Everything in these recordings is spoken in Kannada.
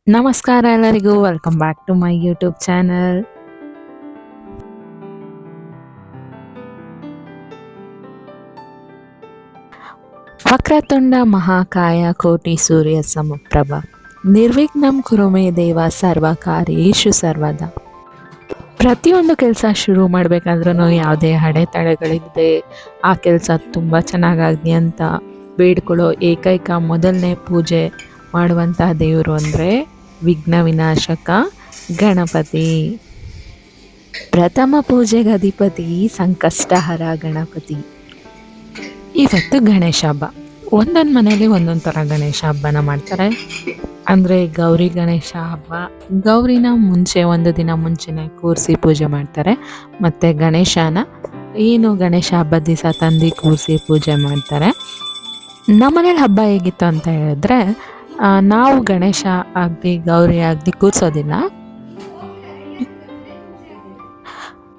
ನಮಸ್ಕಾರ ಎಲ್ಲರಿಗೂ, welcome back to my YouTube channel. ವಕ್ರತುಂಡ ಮಹಾಕಾಯ ಕೋಟಿ ಸೂರ್ಯ ಸಮಪ್ರಭ ನಿರ್ವಿಘ್ನಂ ಕುರು ಮೇ ದೇವ ಸರ್ವಕಾರ್ಯೇಷು ಸರ್ವದ. ಪ್ರತಿಯೊಂದು ಕೆಲಸ ಶುರು ಮಾಡಬೇಕಾದ್ರೂ ಯಾವುದೇ ಅಡೆತಡೆಗಳಿಲ್ಲದೆ ಆ ಕೆಲಸ ತುಂಬ ಚೆನ್ನಾಗಾಗಲಿ ಅಂತ ಬೇಡ್ಕೊಳ್ಳೋ ಏಕೈಕ ಮೊದಲನೇ ಪೂಜೆ ಮಾಡುವಂಥ ದೇವರು ಅಂದರೆ ವಿಘ್ನ ವಿನಾಶಕ ಗಣಪತಿ. ಪ್ರಥಮ ಪೂಜೆಗೆ ಅಧಿಪತಿ ಸಂಕಷ್ಟಹರ ಗಣಪತಿ. ಇವತ್ತು ಗಣೇಶ ಹಬ್ಬ. ಒಂದೊಂದು ಮನೆಯಲ್ಲಿ ಒಂದೊಂದು ಥರ ಗಣೇಶ ಹಬ್ಬನ ಮಾಡ್ತಾರೆ. ಅಂದರೆ ಗೌರಿ ಗಣೇಶ ಹಬ್ಬ, ಗೌರಿನ ಮುಂಚೆ ಒಂದು ದಿನ ಮುಂಚೆನೇ ಕೂರಿಸಿ ಪೂಜೆ ಮಾಡ್ತಾರೆ. ಮತ್ತು ಗಣೇಶನ ಗಣೇಶ ಹಬ್ಬದ ದಿವಸ ತಂದು ಕೂರಿಸಿ ಪೂಜೆ ಮಾಡ್ತಾರೆ. ನಮ್ಮನೇಲಿ ಹಬ್ಬ ಹೇಗಿತ್ತು ಅಂತ ಹೇಳಿದ್ರೆ, ನಾವು ಗಣೇಶ ಆಗಲಿ ಗೌರಿ ಆಗಲಿ ಕೂರಿಸೋದಿಲ್ಲ,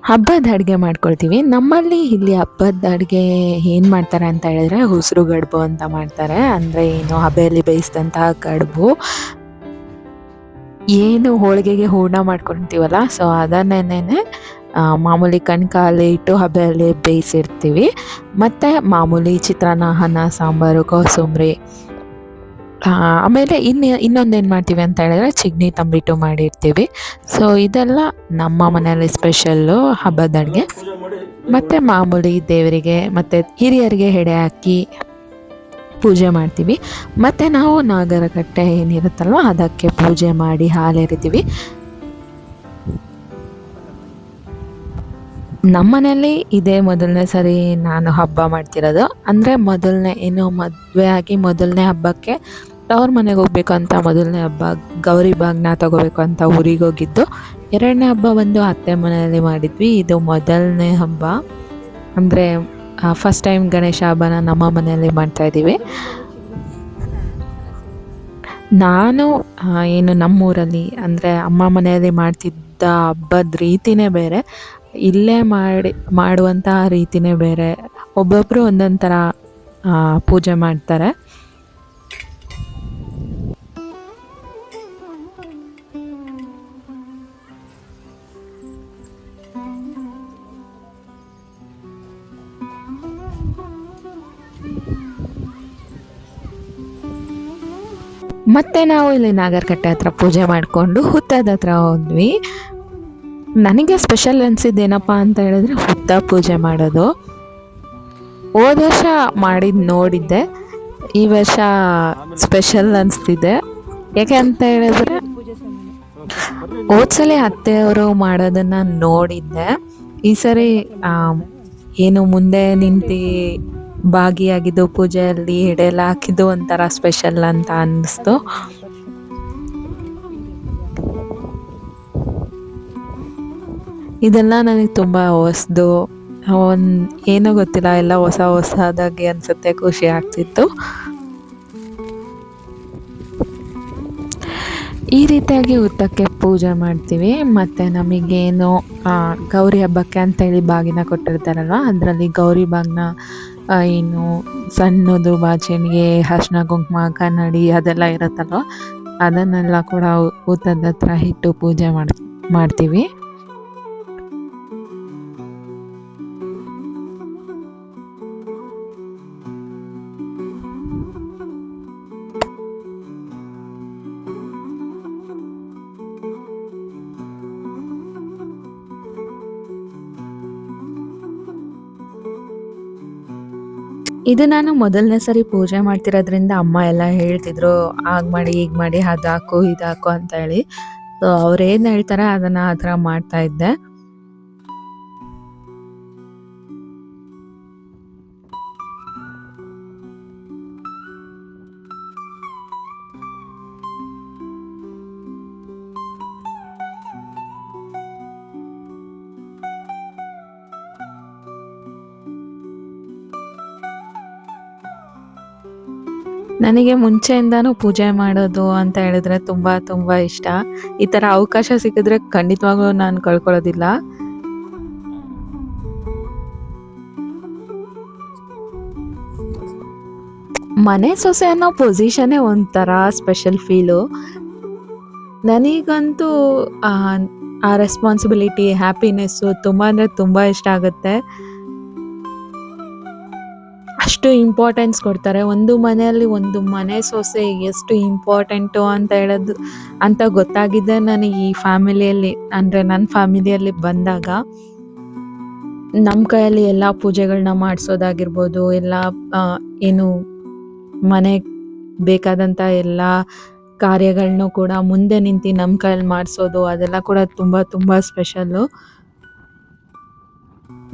ಹಬ್ಬದ ಅಡುಗೆ ಮಾಡ್ಕೊಳ್ತೀವಿ. ನಮ್ಮಲ್ಲಿ ಇಲ್ಲಿ ಹಬ್ಬದ ಅಡುಗೆ ಏನು ಮಾಡ್ತಾರೆ ಅಂತ ಹೇಳಿದ್ರೆ, ಉಸಿರು ಗಡುಬು ಅಂತ ಮಾಡ್ತಾರೆ. ಅಂದರೆ ಹಬೆಯಲ್ಲಿ ಬೇಯಿಸಿದಂತಹ ಕಡುಬು, ಹೋಳಿಗೆಗೆ ಹೂರ್ಣ ಮಾಡ್ಕೊಳ್ತೀವಲ್ಲ, ಸೊ ಅದನ್ನೇನೆ ಮಾಮೂಲಿ ಕಣ್ಕಾಲಿ ಇಟ್ಟು ಹಬೆಯಲ್ಲಿ ಬೇಯಿಸಿರ್ತೀವಿ. ಮತ್ತು ಮಾಮೂಲಿ ಚಿತ್ರಾನ್ನ, ಅನ್ನ, ಸಾಂಬಾರು, ಕೋಸಂಬರಿ, ಆಮೇಲೆ ಇನ್ನೊಂದೇನು ಮಾಡ್ತೀವಿ ಅಂತ ಹೇಳಿದ್ರೆ ಚಿಗ್ನಿ ತಂಬಿಟ್ಟು ಮಾಡಿರ್ತೀವಿ. ಸೊ ಇದೆಲ್ಲ ನಮ್ಮ ಮನೆಯಲ್ಲಿ ಸ್ಪೆಷಲ್ಲು ಹಬ್ಬದ ಅಡುಗೆ. ಮತ್ತು ಮಾಮೂಲಿ ದೇವರಿಗೆ ಮತ್ತು ಹಿರಿಯರಿಗೆ ಎಡೆ ಹಾಕಿ ಪೂಜೆ ಮಾಡ್ತೀವಿ. ಮತ್ತು ನಾವು ನಾಗರಕಟ್ಟೆ ಏನಿರುತ್ತಲ್ವ ಅದಕ್ಕೆ ಪೂಜೆ ಮಾಡಿ ಹಾಲೆರಿತೀವಿ. ನಮ್ಮ ಮನೆಯಲ್ಲಿ ಇದೇ ಮೊದಲನೇ ಸರಿ ನಾನು ಹಬ್ಬ ಮಾಡ್ತಿರೋದು. ಅಂದರೆ ಮದುವೆ ಆಗಿ ಮೊದಲನೇ ಹಬ್ಬಕ್ಕೆ ಅವ್ರ ಮನೆಗೆ ಹೋಗ್ಬೇಕು ಅಂತ ಮೊದಲನೇ ಹಬ್ಬ ಗೌರಿ ಬಾಗ್ನ ತಗೋಬೇಕು ಅಂತ ಊರಿಗೆ ಹೋಗಿದ್ದು. ಎರಡನೇ ಹಬ್ಬ ಬಂದು ಅತ್ತೆ ಮನೆಯಲ್ಲಿ ಮಾಡಿದ್ವಿ. ಇದು ಮೊದಲನೇ ಹಬ್ಬ, ಅಂದರೆ ಫಸ್ಟ್ ಟೈಮ್ ಗಣೇಶ ಹಬ್ಬನ ನಮ್ಮ ಮನೆಯಲ್ಲಿ ಮಾಡ್ತಾಯಿದ್ದೀವಿ. ನಾನು ನಮ್ಮೂರಲ್ಲಿ ಅಂದರೆ ಅಮ್ಮ ಮನೆಯಲ್ಲಿ ಮಾಡ್ತಿದ್ದ ಹಬ್ಬದ ರೀತಿಯೇ ಬೇರೆ, ಇಲ್ಲೇ ಮಾಡುವಂಥ ರೀತಿಯೇ ಬೇರೆ. ಒಬ್ಬೊಬ್ಬರು ಒಂದೊಂದು ಥರ ಪೂಜೆ ಮಾಡ್ತಾರೆ. ಮತ್ತು ನಾವು ಇಲ್ಲಿ ನಾಗರಕಟ್ಟೆ ಹತ್ರ ಪೂಜೆ ಮಾಡಿಕೊಂಡು ಹುತ್ತದ ಹತ್ರ ಹೋದ್ವಿ. ನನಗೆ ಸ್ಪೆಷಲ್ ಅನಿಸಿದ್ದೇನಪ್ಪ ಅಂತ ಹೇಳಿದ್ರೆ ಹುತ್ತ ಪೂಜೆ ಮಾಡೋದು. ಹೋದ ವರ್ಷ ನೋಡಿದ್ದೆ, ಈ ವರ್ಷ ಸ್ಪೆಷಲ್ ಅನಿಸ್ತಿದೆ. ಯಾಕೆ ಅಂತ ಹೇಳಿದ್ರೆ ಹೋದ್ಸಲಿ ಅತ್ತೆಯವರು ಮಾಡೋದನ್ನು ನೋಡಿದ್ದೆ. ಈ ಸರಿ ಮುಂದೆ ನಿಂತು ಭಾಗಿಯಾಗಿದ್ದು ಪೂಜೆಯಲ್ಲಿ ಎಡೆಲ್ಲ ಹಾಕಿದ್ದು ಒಂಥರ ಸ್ಪೆಷಲ್ ಅಂತ ಅನ್ನಿಸ್ತು. ಇದೆಲ್ಲ ನನಗೆ ತುಂಬ ಹೊಸದು, ಏನೋ ಗೊತ್ತಿಲ್ಲ, ಎಲ್ಲ ಹೊಸದಾಗಿ ಅನಿಸುತ್ತೆ, ಖುಷಿ ಆಗ್ತಿತ್ತು. ಈ ರೀತಿಯಾಗಿ ಹುತ್ತಕ್ಕೆ ಪೂಜೆ ಮಾಡ್ತೀವಿ. ಮತ್ತು ನಮಗೇನು ಗೌರಿ ಹಬ್ಬಕ್ಕೆ ಅಂತೇಳಿ ಬಾಗಿನ ಕೊಟ್ಟಿರ್ತಾರಲ್ವ, ಅದರಲ್ಲಿ ಗೌರಿ ಬಾಗಿನ ಸಣ್ಣದು ಬಾಚಣಿಗೆ, ಅರಿಶಿನ ಕುಂಕುಮ, ಕನ್ನಡಿ ಅದೆಲ್ಲ ಇರುತ್ತಲ್ವ, ಅದನ್ನೆಲ್ಲ ಕೂಡ ಹುತ್ತದ ಹತ್ರ ಇಟ್ಟು ಪೂಜೆ ಮಾಡ್ತೀವಿ. ಇದು ನಾನು ಮೊದಲನೇ ಸರಿ ಪೂಜೆ ಮಾಡ್ತಿರೋದ್ರಿಂದ ಅಮ್ಮ ಎಲ್ಲ ಹೇಳ್ತಿದ್ರು, ಆಗ ಮಾಡಿ ಈಗ ಮಾಡಿ ಅದಾಕು ಇದಾಕು ಅಂತ ಹೇಳಿ. ಸೊ ಅವ್ರೇನು ಹೇಳ್ತಾರೆ ಅದನ್ನು ಆ ಥರ ಮಾಡ್ತಾ ಇದ್ದೆ. ನನಗೆ ಮುಂಚೆಯಿಂದಾನೂ ಪೂಜೆ ಮಾಡೋದು ಅಂತ ಹೇಳಿದ್ರೆ ತುಂಬ ತುಂಬ ಇಷ್ಟ. ಈ ಥರ ಅವಕಾಶ ಸಿಕ್ಕಿದ್ರೆ ಖಂಡಿತವಾಗ್ಲೂ ನಾನು ಕಳ್ಕೊಳ್ಳೋದಿಲ್ಲ. ಮನೆ ಸೊಸೆ ಅನ್ನೋ ಪೊಸಿಷನ್ನೇ ಒಂಥರ ಸ್ಪೆಷಲ್ ಫೀಲು. ನನಗಂತೂ ಆ ಆ ರೆಸ್ಪಾನ್ಸಿಬಿಲಿಟಿ, ಹ್ಯಾಪಿನೆಸ್ಸು ತುಂಬ ಅಂದರೆ ತುಂಬ ಇಷ್ಟ ಆಗುತ್ತೆ. ಅಷ್ಟು ಇಂಪಾರ್ಟೆನ್ಸ್ ಕೊಡ್ತಾರೆ. ಒಂದು ಮನೆಯಲ್ಲಿ ಒಂದು ಮನೆ ಸೊಸೆ ಎಷ್ಟು ಇಂಪಾರ್ಟೆಂಟು ಅಂತ ಹೇಳೋದು ಅಂತ ಗೊತ್ತಾಗಿದ್ದೆ ನನಗೆ ಈ ಫ್ಯಾಮಿಲಿಯಲ್ಲಿ, ಅಂದರೆ ನನ್ನ ಫ್ಯಾಮಿಲಿಯಲ್ಲಿ ಬಂದಾಗ. ನಮ್ಮ ಕೈಯಲ್ಲಿ ಎಲ್ಲ ಪೂಜೆಗಳನ್ನ ಮಾಡಿಸೋದಾಗಿರ್ಬೋದು, ಎಲ್ಲ ಏನು ಮನೆಗೆ ಬೇಕಾದಂಥ ಎಲ್ಲ ಕಾರ್ಯಗಳನ್ನೂ ಕೂಡ ಮುಂದೆ ನಿಂತು ನಮ್ಮ ಕೈಯಲ್ಲಿ ಮಾಡಿಸೋದು, ಅದೆಲ್ಲ ಕೂಡ ತುಂಬ ತುಂಬ ಸ್ಪೆಷಲ್ಲು.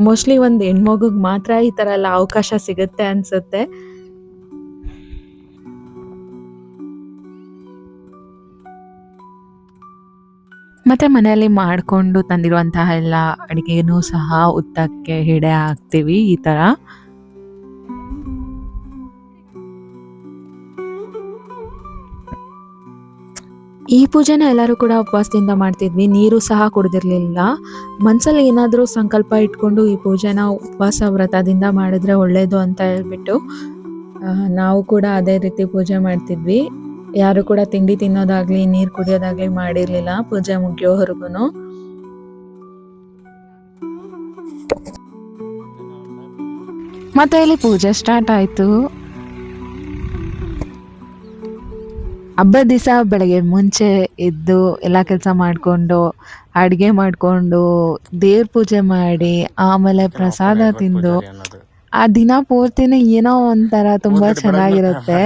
ಮೋಸ್ಟ್ಲಿ ಒಂದು ಹೆಣ್ಮಗುಗೆ ಮಾತ್ರ ಈ ಥರ ಎಲ್ಲ ಅವಕಾಶ ಸಿಗುತ್ತೆ ಅನ್ಸುತ್ತೆ. ಮತ್ತು ಮನೆಯಲ್ಲಿ ಮಾಡಿಕೊಂಡು ತಂದಿರುವಂತಹ ಎಲ್ಲ ಅಡುಗೆನೂ ಸಹ ಉತ್ತಕ್ಕೆ ಹಿಡೆ ಹಾಕ್ತೀವಿ ಈ ಥರ. ಈ ಪೂಜೆನ ಎಲ್ಲರೂ ಕೂಡ ಉಪವಾಸದಿಂದ ಮಾಡ್ತಿದ್ವಿ. ನೀರು ಸಹ ಕುಡ್ದಿರ್ಲಿಲ್ಲ. ಮನಸ್ಸಲ್ಲಿ ಏನಾದರೂ ಸಂಕಲ್ಪ ಇಟ್ಕೊಂಡು ಈ ಪೂಜೆನ ಉಪವಾಸ ವ್ರತದಿಂದ ಮಾಡಿದ್ರೆ ಒಳ್ಳೆಯದು ಅಂತ ಹೇಳ್ಬಿಟ್ಟು ನಾವು ಕೂಡ ಅದೇ ರೀತಿ ಪೂಜೆ ಮಾಡ್ತಿದ್ವಿ. ಯಾರು ಕೂಡ ತಿಂಡಿ ತಿನ್ನೋದಾಗ್ಲಿ, ನೀರು ಕುಡಿಯೋದಾಗ್ಲಿ ಮಾಡಿರಲಿಲ್ಲ ಪೂಜೆ ಮುಗಿಯೋವರೆಗೂ. ಮತ್ತೆ ಇಲ್ಲಿ ಪೂಜೆ ಸ್ಟಾರ್ಟ್ ಆಯಿತು. ಹಬ್ಬದ ದಿವಸ ಬೆಳಗ್ಗೆ ಮುಂಚೆ ಎದ್ದು ಎಲ್ಲ ಕೆಲಸ ಮಾಡಿಕೊಂಡು, ಅಡುಗೆ ಮಾಡಿಕೊಂಡು, ದೇವ್ರ ಪೂಜೆ ಮಾಡಿ, ಆಮೇಲೆ ಪ್ರಸಾದ ತಿಂದು, ಆ ದಿನ ಪೂರ್ತಿನೇ ಏನೋ ಒಂಥರ ತುಂಬ ಚೆನ್ನಾಗಿರುತ್ತೆ.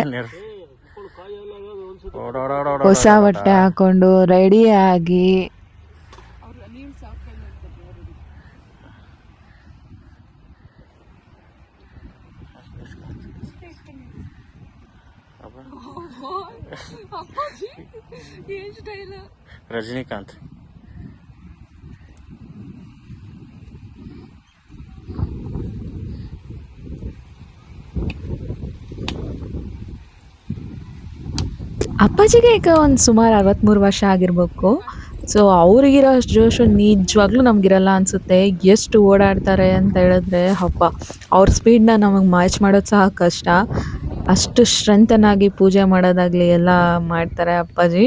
ಹೊಸ ಬಟ್ಟೆ ಹಾಕೊಂಡು ರೆಡಿ ಆಗಿ ರಜನಿಕಾಂತ್ ಅಪ್ಪಾಜಿಗೆ ಈಗ ಒಂದು ಸುಮಾರು 63 ವರ್ಷ ಆಗಿರ್ಬೇಕು. ಸೊ ಅವ್ರಿಗಿರೋ ಅಷ್ಟು ಜೋಶು ನಿಜವಾಗ್ಲೂ ನಮಗಿರಲ್ಲ ಅನಿಸುತ್ತೆ. ಎಷ್ಟು ಓಡಾಡ್ತಾರೆ ಅಂತ ಹೇಳಿದ್ರೆ ಹಬ್ಬ, ಅವ್ರ ಸ್ಪೀಡನ್ನ ನಮಗೆ ಮ್ಯಾಚ್ ಮಾಡೋದು ಸಹ ಕಷ್ಟ. ಅಷ್ಟು ಸ್ಟ್ರೆಂತನಾಗಿ ಪೂಜೆ ಮಾಡೋದಾಗಲಿ ಎಲ್ಲ ಮಾಡ್ತಾರೆ ಅಪ್ಪಾಜಿ.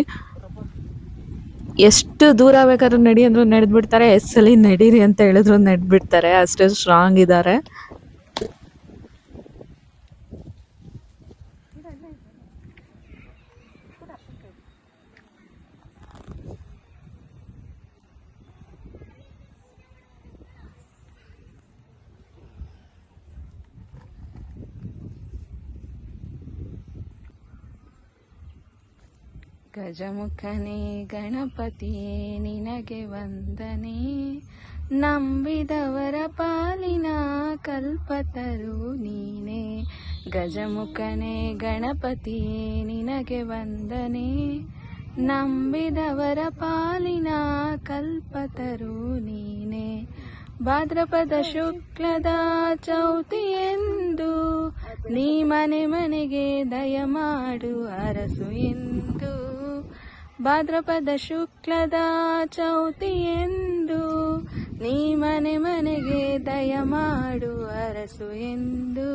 ಎಷ್ಟು ದೂರ ಬೇಕಾದ್ರೂ ನಡಿ ಅಂದರೂ ನಡೆದ್ಬಿಡ್ತಾರೆ, ಎಷ್ಟು ಸಲ ನಡೀರಿ ಅಂತ ಹೇಳಿದ್ರು ನಡೆದ್ಬಿಡ್ತಾರೆ, ಅಷ್ಟು ಸ್ಟ್ರಾಂಗ್ ಇದ್ದಾರೆ. ಗಜಮುಖನೇ ಗಣಪತಿಯೇ ನಿನಗೆ ವಂದನೆ, ನಂಬಿದವರ ಪಾಲಿನ ಕಲ್ಪತರು ನೀನೆ. ಗಜಮುಖನೇ ಗಣಪತಿಯೇ ನಿನಗೆ ವಂದನೆ, ನಂಬಿದವರ ಪಾಲಿನ ಕಲ್ಪತರು ನೀನೆ. ಭಾದ್ರಪದ ಶುಕ್ಲದ ಚೌತಿಯೆಂದು ನೀ ಮನೆ ಮನೆಗೆ ದಯಮಾಡು ಅರಸು ಎಂದು. ಭಾದ್ರಪದ ಶುಕ್ಲದ ಚೌತಿಯೆಂದು ನೀ ಮನೆ ಮನೆಗೆ ದಯಮಾಡು ಅರಸು ಎಂದು.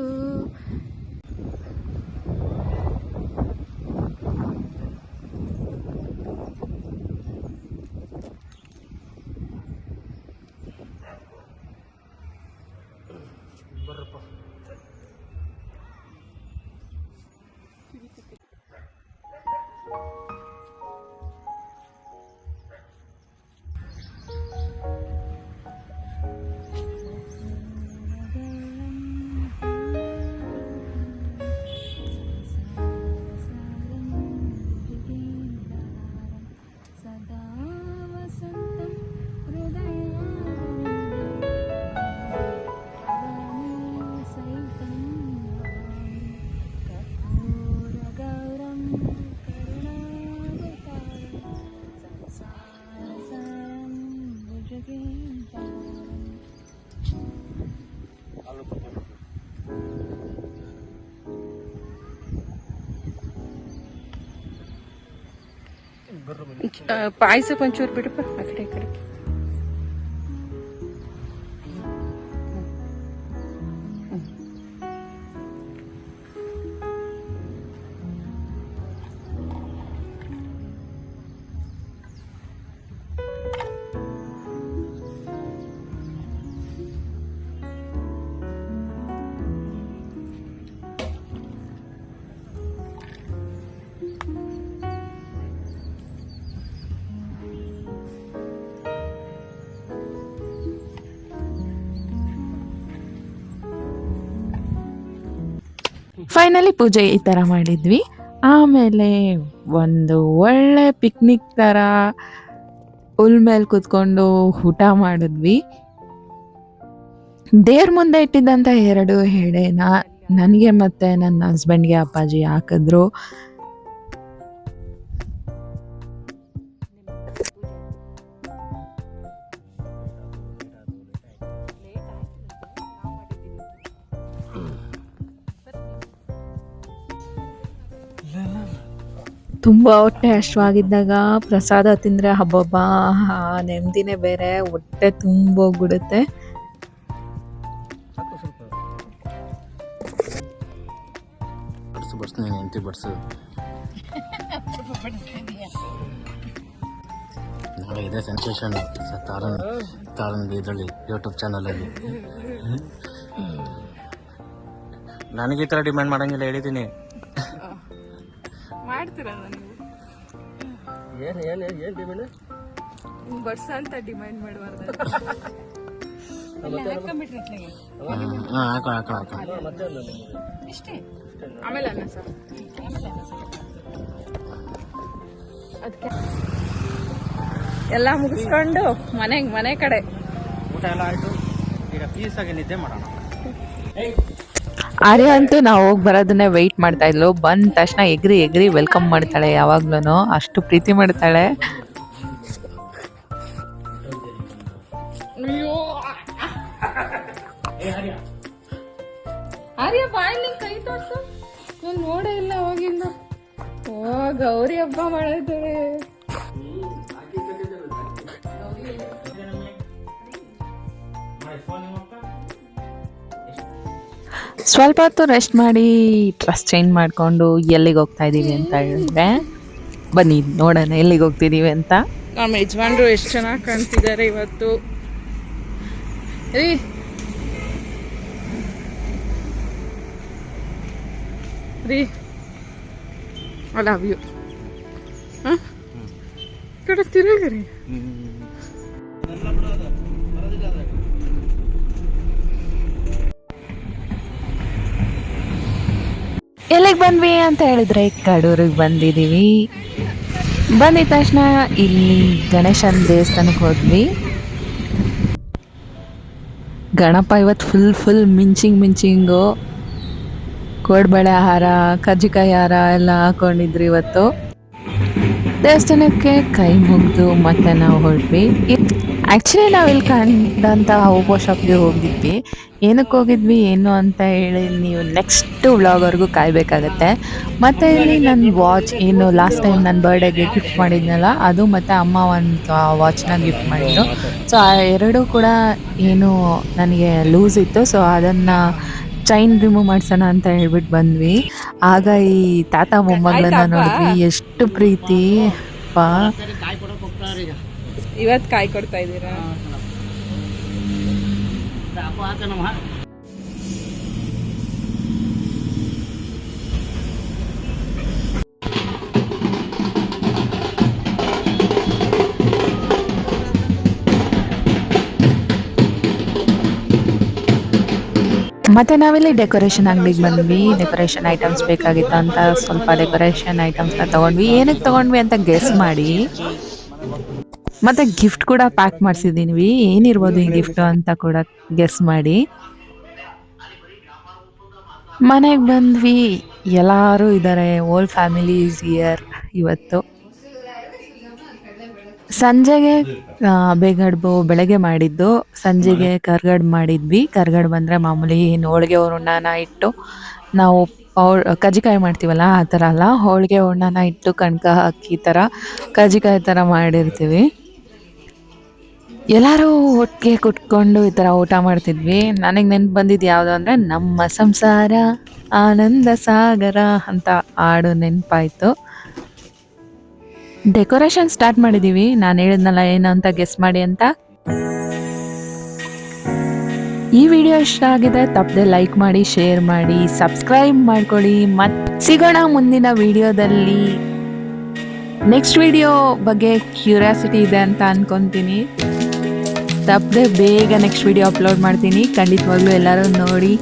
ಪಾಯಸಕ್ಕೆ ಒಂಚೂರು ಬಿಡಪ್ಪ ಆ ಕಡೆ ಈ ಕಡೆ. ಫೈನಲಿ ಪೂಜೆ ಈ ಥರ ಮಾಡಿದ್ವಿ. ಆಮೇಲೆ ಒಂದು ಒಳ್ಳೆ ಪಿಕ್ನಿಕ್ ಥರ ಹುಲ್ ಮೇಲೆ ಕೂತ್ಕೊಂಡು ಊಟ ಮಾಡಿದ್ವಿ. ದೇವ್ರ ಮುಂದೆ ಇಟ್ಟಿದ್ದಂಥ 2 ಎಡೆನ ನನಗೆ ಮತ್ತು ನನ್ನ ಹಸ್ಬೆಂಡ್ಗೆ ಅಪ್ಪಾಜಿ ಹಾಕಿದ್ರು. ತುಂಬ ಹೊಟ್ಟೆ ಹಶ್ವಾಗಿದ್ದಾಗ ಪ್ರಸಾದ ತಿಂದರೆ ಹಬ್ಬಬ್ಬ ನೆಮ್ಮದಿನೇ ಬೇರೆ, ಹೊಟ್ಟೆ ತುಂಬೋಗ್ಬಿಡುತ್ತೆ. ನೋಡಿ ಇದೇ ಸೆನ್ಸೇಷನ್ ತಾರನ್ ಇದರಲ್ಲಿ ಯೂಟ್ಯೂಬ್ ಚಾನಲಲ್ಲಿ. ನನಗೆ ಈ ಥರ ಡಿಮ್ಯಾಂಡ್ ಮಾಡಂಗಿಲ್ಲ, ಹೇಳಿದ್ದೀನಿ. ಮಾಡ್ತೀರಾ ನೀವು ಏನು ಡಿಮ್ಯಾಂಡ್ ಬರ್ಸ ಅಂತ ಡಿಮ್ಯಾಂಡ್ ಮಾಡಬಾರ್ದು. ಇಷ್ಟೇ ಆಮೇಲೆ ಅನ್ನ ಸರ್ ಅದಕ್ಕೆ ಎಲ್ಲ ಮುಗಿಸ್ಕೊಂಡು ಮನೆ ಕಡೆ ಊಟ ಎಲ್ಲ ಆಯಿತು. ಈಗ ಪೀಸಾಗಿ ನಿದ್ದೆ ಮಾಡೋಣ. ಆರ್ಯ ಅಂತೂ ನಾವು ಹೋಗಿ ಬರೋದನ್ನೇ ವೆಯ್ಟ್ ಮಾಡ್ತಾ ಇದ್ಲು. ಬಂದ ತಕ್ಷಣ ಎಗ್ರಿ ವೆಲ್ಕಮ್ ಮಾಡ್ತಾಳೆ, ಯಾವಾಗ್ಲೂ ಅಷ್ಟು ಪ್ರೀತಿ ಮಾಡ್ತಾಳೆ. ಆರ್ಯ ಬಾಯಲ್ಲಿ ಕೈ ತೋರ್ಸು, ನಾನು ನೋಡೇ ಇಲ್ಲ ಅವಾಗಿಂದ. ಓ ಗೌರಿ ಹಬ್ಬ ಮಾಡಿದ್ದಾರೆ. ಸ್ವಲ್ಪ ಹೊತ್ತು ರೆಸ್ಟ್ ಮಾಡಿ ಡ್ರೆಸ್ ಚೇಂಜ್ ಮಾಡಿಕೊಂಡು ಎಲ್ಲಿಗೆ ಹೋಗ್ತಾ ಇದ್ದೀವಿ ಅಂತ ಹೇಳಿದ್ರೆ, ಬನ್ನಿ ನೋಡೋಣ ಎಲ್ಲಿಗೆ ಹೋಗ್ತಿದ್ದೀವಿ ಅಂತ. ನಮ್ಮ ಯಜಮಾನ್ರು ಎಷ್ಟು ಚೆನ್ನಾಗಿ ಕಾಣ್ತಿದ್ದಾರೆ ಇವತ್ತು. ರೀ ಐ ಲವ್ ಯು. ಕಡೆ ತಿರುಗರಿ. ಎಲ್ಲಿಗೆ ಬಂದ್ವಿ ಅಂತ ಹೇಳಿದ್ರೆ ಕಡೂರಿಗೆ ಬಂದಿದ್ದೀವಿ. ಬಂದಿದ ತಕ್ಷಣ ಇಲ್ಲಿ ಗಣೇಶನ ದೇವಸ್ಥಾನಕ್ಕೆ ಹೋದ್ವಿ. ಗಣಪ ಇವತ್ತು ಫುಲ್ ಮಿಂಚಿಂಗು ಕೋಡ್ಬಳೆ ಹಾರ, ಕಜ್ಜಿಕಾಯಿ ಹಾರ ಎಲ್ಲ ಹಾಕೊಂಡಿದ್ರು ಇವತ್ತು. ದೇವಸ್ಥಾನಕ್ಕೆ ಕೈ ಮುಗಿದು ಮತ್ತೆ ನಾವು ಹೊರಟ್ವಿ. ಆ್ಯಕ್ಚುಲಿ ನಾವಿಲ್ಲಿ ಕಂಡಂಥ ಓಪೋ ಶಾಪ್ಗೆ ಹೋಗಿದ್ವಿ. ಏನಕ್ಕೆ ಹೋಗಿದ್ವಿ ಏನು ಅಂತ ಹೇಳಿ ನೀವು ನೆಕ್ಸ್ಟ್ ವ್ಲಾಗ್ವರೆಗೂ ಕಾಯಬೇಕಾಗತ್ತೆ. ಮತ್ತು ಇಲ್ಲಿ ನನ್ನ ವಾಚ್ ಏನು ಲಾಸ್ಟ್ ಟೈಮ್ ನನ್ನ ಬರ್ಡೇಗೆ ಗಿಫ್ಟ್ ಮಾಡಿದ್ನಲ್ಲ ಅದು, ಮತ್ತು ಅಮ್ಮ ಒಂದು ವಾಚ್ನ ಗಿಫ್ಟ್ ಮಾಡಿದ್ದು. ಸೊ ಆ ಎರಡೂ ಕೂಡ ಏನು ನನಗೆ ಲೂಸ್ ಇತ್ತು. ಸೊ ಅದನ್ನು ಚೈನ್ ರಿಮೂವ್ ಮಾಡ್ಸೋಣ ಅಂತ ಹೇಳ್ಬಿಟ್ಟು ಬಂದ್ವಿ. ಆಗ ಈ ತಾತ ಮೊಮ್ಮಗಳನ್ನ ನೋಡಿದ್ವಿ, ಎಷ್ಟು ಪ್ರೀತಿ ಪಾ. ಇವತ್ತು ಕಾಯಿ ಕೊಡ್ತಾ ಇದ್ದೀರಾ? ಮತ್ತು ನಾವಿಲ್ಲಿ ಡೆಕೋರೇಷನ್ ಅಂಗಡಿಗೆ ಬಂದ್ವಿ. ಡೆಕೋರೇಷನ್ ಐಟಮ್ಸ್ ಬೇಕಾಗಿತ್ತು ಅಂತ ಸ್ವಲ್ಪ ಡೆಕೋರೇಷನ್ ಐಟಮ್ಸ್ನ ತೊಗೊಂಡ್ವಿ. ಏನಕ್ಕೆ ತೊಗೊಂಡ್ವಿ ಅಂತ ಗೆಸ್ ಮಾಡಿ, ಮತ್ತು ಗಿಫ್ಟ್ ಕೂಡ ಪ್ಯಾಕ್ ಮಾಡಿಸಿದ್ದೀವಿ. ಏನಿರ್ಬೋದು ಈ ಗಿಫ್ಟು ಅಂತ ಕೂಡ ಗೆಸ್ ಮಾಡಿ. ಮನೆಗೆ ಬಂದ್ವಿ, ಎಲ್ಲರೂ ಇದ್ದಾರೆ, ಓಲ್ ಫ್ಯಾಮಿಲಿ ಈಸ್ ಹಿಯರ್ ಇವತ್ತು. ಸಂಜೆಗೆ ಬೇಗಡ್ಬು ಬೆಳಗ್ಗೆ ಮಾಡಿದ್ದು, ಸಂಜೆಗೆ ಕರ್ಗಡ್ ಮಾಡಿದ್ವಿ. ಕರ್ಗಡ್ ಬಂದರೆ ಮಾಮೂಲಿ ಹೋಳಿಗೆ ಹೂರ್ಣನ ಇಟ್ಟು ನಾವು ಕಜ್ಜಿಕಾಯಿ ಮಾಡ್ತೀವಲ್ಲ ಆ ಥರ ಅಲ್ಲ, ಹೋಳಿಗೆ ಹೂರ್ಣನ ಇಟ್ಟು ಕಣ್ಕ ಹಾಕಿ ಈ ಥರ ಕಜ್ಜಿಕಾಯಿ ಥರ ಮಾಡಿರ್ತೀವಿ. ಎಲ್ಲರೂ ಒಟ್ಟಿಗೆ ಕುತ್ಕೊಂಡು ಈ ಥರ ಊಟ ಮಾಡ್ತಿದ್ವಿ. ನನಗೆ ನೆನ್ಪು ಬಂದಿದ್ದು ಯಾವುದು ಅಂದರೆ ನಮ್ಮ ಸಂಸಾರ ಆನಂದ ಸಾಗರ ಅಂತ ಹಾಡು ನೆನಪಾಯಿತು. ಡೆಕೋರೇಷನ್ ಸ್ಟಾರ್ಟ್ ಮಾಡಿದ್ದೀವಿ. ನಾನು ಹೇಳಿದ್ನಲ್ಲ ಏನು ಅಂತ ಗೆಸ್ ಮಾಡಿ ಅಂತ. ಈ ವಿಡಿಯೋ ಇಷ್ಟ ಆಗಿದೆ ತಪ್ಪದೆ ಲೈಕ್ ಮಾಡಿ, ಶೇರ್ ಮಾಡಿ, ಸಬ್ಸ್ಕ್ರೈಬ್ ಮಾಡ್ಕೊಳ್ಳಿ. ಮತ್ತೆ ಸಿಗೋಣ ಮುಂದಿನ ವಿಡಿಯೋದಲ್ಲಿ. ನೆಕ್ಸ್ಟ್ ವಿಡಿಯೋ ಬಗ್ಗೆ ಕ್ಯೂರಿಯಾಸಿಟಿ ಇದೆ ಅಂತ ಅನ್ಕೊತೀನಿ. ತಪ್ಪದೆ ಬೇಗ ನೆಕ್ಸ್ಟ್ ವಿಡಿಯೋ ಅಪ್ಲೋಡ್ ಮಾಡ್ತೀನಿ. ಖಂಡಿತವಾಗ್ಲೂ ಎಲ್ಲರೂ ನೋಡಿ.